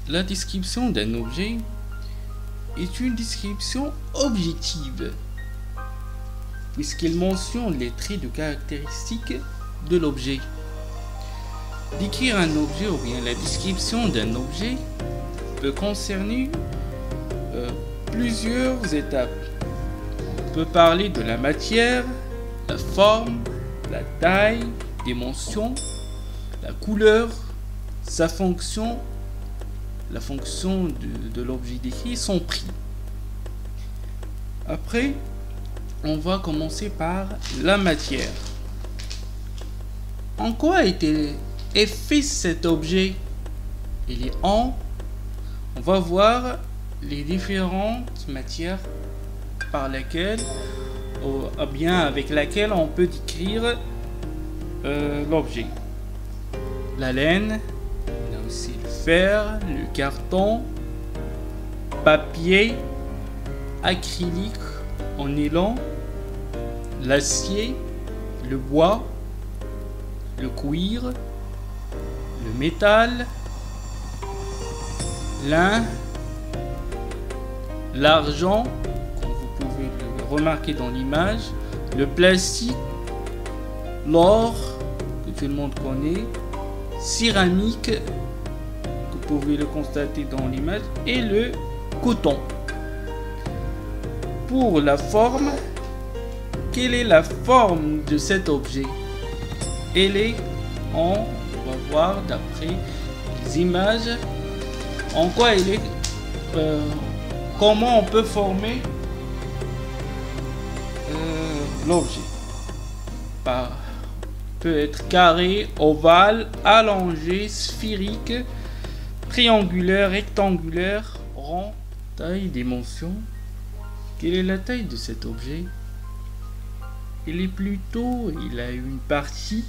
La description d'un objet est une description objective, puisqu'elle mentionne les traits de caractéristiques de l'objet. Décrire un objet ou bien la description d'un objet peut concerner plusieurs étapes. On peut parler de la matière, la forme, la taille, dimension, la couleur, sa fonction, la fonction de l'objet décrit, son prix. Après, on va commencer par la matière. En quoi est fait cet objet? Il est on va voir les différentes matières par lesquelles, ou bien avec laquelle on peut décrire l'objet. La laine, on a aussi le fer, le carton, papier, acrylique en nylon, l'acier, le bois, le cuir, le métal, lin, l'argent, comme vous pouvez le remarquer dans l'image, le plastique, l'or, que tout le monde connaît, céramique, que vous pouvez le constater dans l'image, et le coton. Pour la forme, quelle est la forme de cet objet? On va voir d'après les images en quoi elle est, comment on peut former l'objet. Peut être carré, ovale, allongé, sphérique, triangulaire, rectangulaire, rond. Taille, dimension. Quelle est la taille de cet objet? Il a une partie.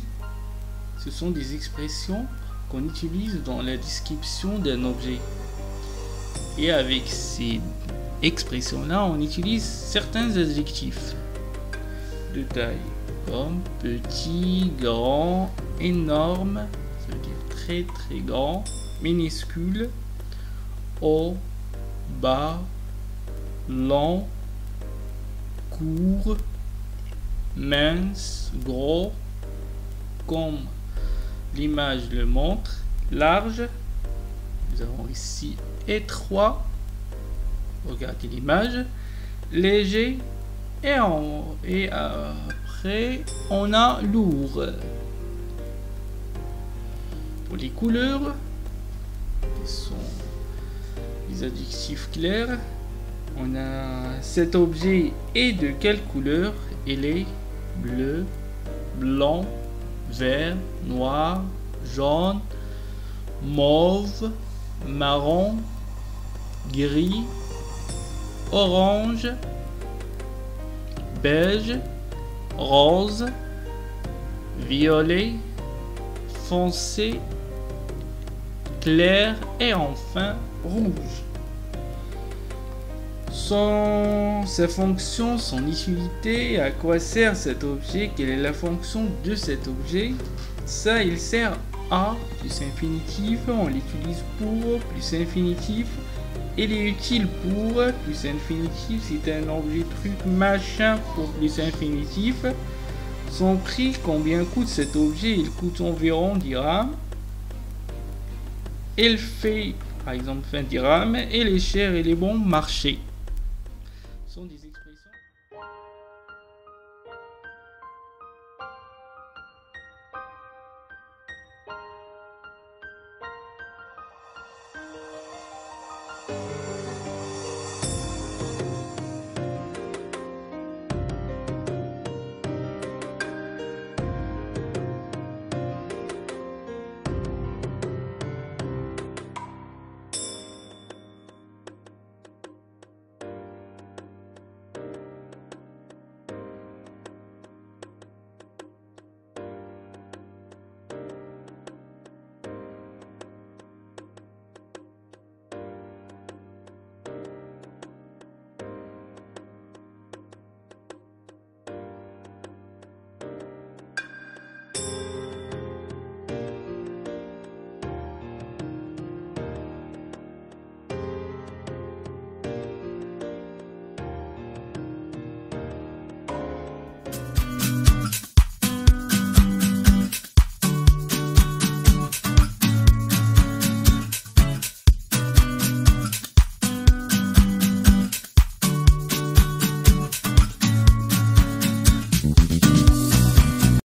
Ce sont des expressions qu'on utilise dans la description d'un objet. Et avec ces expressions-là, on utilise certains adjectifs de taille, comme petit, grand, énorme, ça veut dire très très grand, minuscule, haut, bas, long, court, mince, gros, comme l'image le montre, large, nous avons ici étroit, regardez l'image, léger, et après on a lourd. Pour les couleurs, ce sont les adjectifs clairs. On a cet objet est de quelle couleur? Il est bleu, blanc, vert, noir, jaune, mauve, marron, gris, orange, beige, rose, violet, foncé, clair et enfin rouge. Sa fonction, son utilité, à quoi sert cet objet, quelle est la fonction de cet objet. Ça, il sert à plus infinitif, on l'utilise pour plus infinitif. Il est utile pour plus infinitif, c'est un objet truc machin pour plus infinitif. Son prix, combien coûte cet objet? Il coûte environ 10 dirhams. Il fait par exemple 20 dirhams et il est cher et il est bon marché. Ce sont des